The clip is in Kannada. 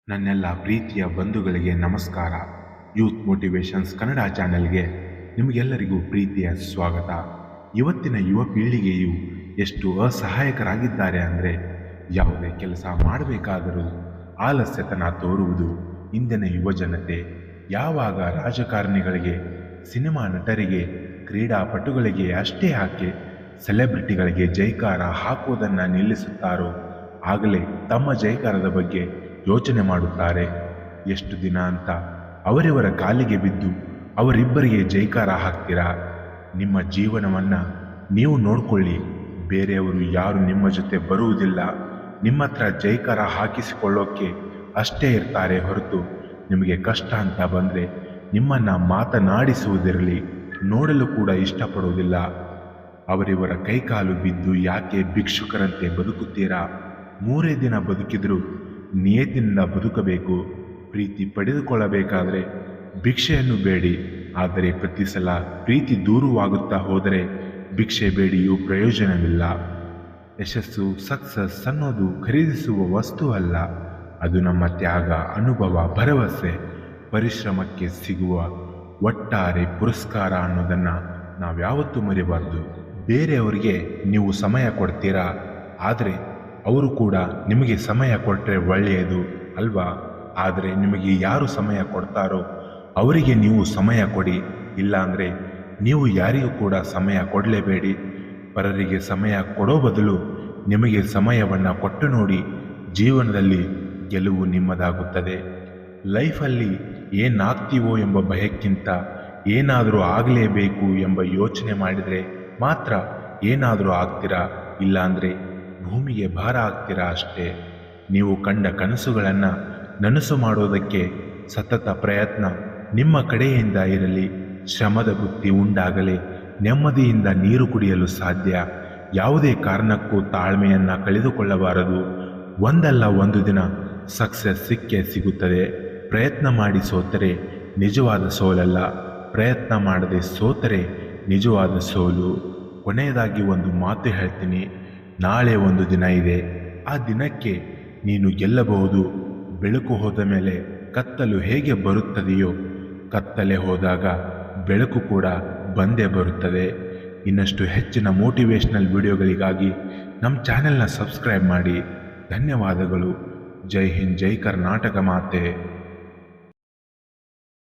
ನನ್ನೆಲ್ಲ ಪ್ರೀತಿಯ ಬಂಧುಗಳಿಗೆ ನಮಸ್ಕಾರ. ಯೂತ್ ಮೋಟಿವೇಶನ್ಸ್ ಕನ್ನಡ ಚಾನೆಲ್ಗೆ ನಿಮಗೆಲ್ಲರಿಗೂ ಪ್ರೀತಿಯ ಸ್ವಾಗತ. ಇವತ್ತಿನ ಯುವ ಪೀಳಿಗೆಯು ಎಷ್ಟು ಅಸಹಾಯಕರಾಗಿದ್ದಾರೆ ಅಂದರೆ, ಯಾವುದೇ ಕೆಲಸ ಮಾಡಬೇಕಾದರೂ ಆಲಸ್ಯತನ ತೋರುವುದು ಇಂದಿನ ಯುವಜನತೆ. ಯಾವಾಗ ರಾಜಕಾರಣಿಗಳಿಗೆ, ಸಿನಿಮಾ ನಟರಿಗೆ, ಕ್ರೀಡಾಪಟುಗಳಿಗೆ ಅಷ್ಟೇ ಯಾಕೆ ಸೆಲೆಬ್ರಿಟಿಗಳಿಗೆ ಜೈಕಾರ ಹಾಕುವುದನ್ನು ನಿಲ್ಲಿಸುತ್ತಾರೋ ಆಗಲೇ ತಮ್ಮ ಜೈಕಾರದ ಬಗ್ಗೆ ಯೋಚನೆ ಮಾಡುತ್ತಾರೆ. ಎಷ್ಟು ದಿನ ಅಂತ ಅವರಿವರ ಕಾಲಿಗೆ ಬಿದ್ದು ಅವರಿಬ್ಬರಿಗೆ ಜೈಕಾರ ಹಾಕ್ತೀರಾ? ನಿಮ್ಮ ಜೀವನವನ್ನು ನೀವು ನೋಡಿಕೊಳ್ಳಿ. ಬೇರೆಯವರು ಯಾರು ನಿಮ್ಮ ಜೊತೆ ಬರುವುದಿಲ್ಲ. ನಿಮ್ಮ ಹತ್ರ ಜೈಕಾರ ಹಾಕಿಸಿಕೊಳ್ಳೋಕ್ಕೆ ಅಷ್ಟೇ ಇರ್ತಾರೆ ಹೊರತು ನಿಮಗೆ ಕಷ್ಟ ಅಂತ ಬಂದರೆ ನಿಮ್ಮನ್ನು ಮಾತನಾಡಿಸುವುದಿರಲಿ, ನೋಡಲು ಕೂಡ ಇಷ್ಟಪಡುವುದಿಲ್ಲ. ಅವರಿವರ ಕೈಕಾಲು ಬಿದ್ದು ಯಾಕೆ ಭಿಕ್ಷುಕರಂತೆ ಬದುಕುತ್ತೀರಾ? 3 ದಿನ ಬದುಕಿದರೂ ನಿಯತ್ತಿನಿಂದ ಬದುಕಬೇಕು. ಪ್ರೀತಿ ಪಡೆದುಕೊಳ್ಳಬೇಕಾದರೆ ಭಿಕ್ಷೆಯನ್ನು ಬೇಡಿ. ಆದರೆ ಪ್ರತಿ ಸಲ ಪ್ರೀತಿ ದೂರವಾಗುತ್ತಾ ಹೋದರೆ ಭಿಕ್ಷೆ ಬೇಡಿಯೂ ಪ್ರಯೋಜನವಿಲ್ಲ. ಯಶಸ್ಸು, ಸಕ್ಸಸ್ ಅನ್ನೋದು ಖರೀದಿಸುವ ವಸ್ತು ಅಲ್ಲ. ಅದು ನಮ್ಮ ತ್ಯಾಗ, ಅನುಭವ, ಭರವಸೆ, ಪರಿಶ್ರಮಕ್ಕೆ ಸಿಗುವ ಒಟ್ಟಾರೆ ಪುರಸ್ಕಾರ ಅನ್ನೋದನ್ನು ನಾವ್ಯಾವತ್ತೂ ಮರೆಯಬಾರ್ದು. ಬೇರೆಯವರಿಗೆ ನೀವು ಸಮಯ ಕೊಡ್ತೀರಾ, ಆದರೆ ಅವರು ಕೂಡ ನಿಮಗೆ ಸಮಯ ಕೊಟ್ಟರೆ ಒಳ್ಳೆಯದು ಅಲ್ವಾ? ಆದರೆ ನಿಮಗೆ ಯಾರು ಸಮಯ ಕೊಡ್ತಾರೋ ಅವರಿಗೆ ನೀವು ಸಮಯ ಕೊಡಿ. ಇಲ್ಲಾಂದರೆ ನೀವು ಯಾರಿಗೂ ಕೂಡ ಸಮಯ ಕೊಡಲೇಬೇಡಿ. ಪರರಿಗೆ ಸಮಯ ಕೊಡೋ ಬದಲು ನಿಮಗೆ ಸಮಯವನ್ನು ಕೊಟ್ಟು ನೋಡಿ. ಜೀವನದಲ್ಲಿ ಗೆಲುವು ನಿಮ್ಮದಾಗುತ್ತದೆ. ಲೈಫಲ್ಲಿ ಏನಾಗ್ತೀವೋ ಎಂಬ ಭಯಕ್ಕಿಂತ ಏನಾದರೂ ಆಗಲೇಬೇಕು ಎಂಬ ಯೋಚನೆ ಮಾಡಿದರೆ ಮಾತ್ರ ಏನಾದರೂ ಆಗ್ತೀರಾ. ಇಲ್ಲಾಂದರೆ ಭೂಮಿಗೆ ಭಾರ ಆಗ್ತೀರಾ ಅಷ್ಟೇ. ನೀವು ಕಂಡ ಕನಸುಗಳನ್ನು ನನಸು ಮಾಡೋದಕ್ಕೆ ಸತತ ಪ್ರಯತ್ನ ನಿಮ್ಮ ಕಡೆಯಿಂದ ಇರಲಿ. ಶ್ರಮದ ಬುತ್ತಿ ಉಂಡಾಗಲೇ ನೆಮ್ಮದಿಯಿಂದ ನೀರು ಕುಡಿಯಲು ಸಾಧ್ಯ. ಯಾವುದೇ ಕಾರಣಕ್ಕೂ ತಾಳ್ಮೆಯನ್ನು ಕಳೆದುಕೊಳ್ಳಬಾರದು. ಒಂದಲ್ಲ ಒಂದು ದಿನ ಸಕ್ಸಸ್ ಸಿಕ್ಕೇ ಸಿಗುತ್ತದೆ. ಪ್ರಯತ್ನ ಮಾಡಿ ಸೋತರೆ ನಿಜವಾದ ಸೋಲಲ್ಲ, ಪ್ರಯತ್ನ ಮಾಡದೆ ಸೋತರೆ ನಿಜವಾದ ಸೋಲು. ಕೊನೆಯದಾಗಿ ಒಂದು ಮಾತು ಹೇಳ್ತೀನಿ. ನಾಳೆ ಒಂದು ದಿನ ಇದೆ. ಆ ದಿನಕ್ಕೆ ನೀನು ಗೆಲ್ಲಬಹುದು. ಬೆಳಕು ಹೋದ ಮೇಲೆ ಕತ್ತಲು ಹೇಗೆ ಬರುತ್ತದೆಯೋ, ಕತ್ತಲೆ ಹೋದಾಗ ಬೆಳಕು ಕೂಡ ಬಂದೇ ಬರುತ್ತದೆ. ಇನ್ನಷ್ಟು ಹೆಚ್ಚಿನ ಮೋಟಿವೇಶ್ನಲ್ ವಿಡಿಯೋಗಳಿಗಾಗಿ ನಮ್ಮ ಚಾನೆಲ್ನ ಸಬ್ಸ್ಕ್ರೈಬ್ ಮಾಡಿ. ಧನ್ಯವಾದಗಳು. ಜೈ ಹಿಂದ್, ಜೈ ಕರ್ನಾಟಕ ಮಾತೆ.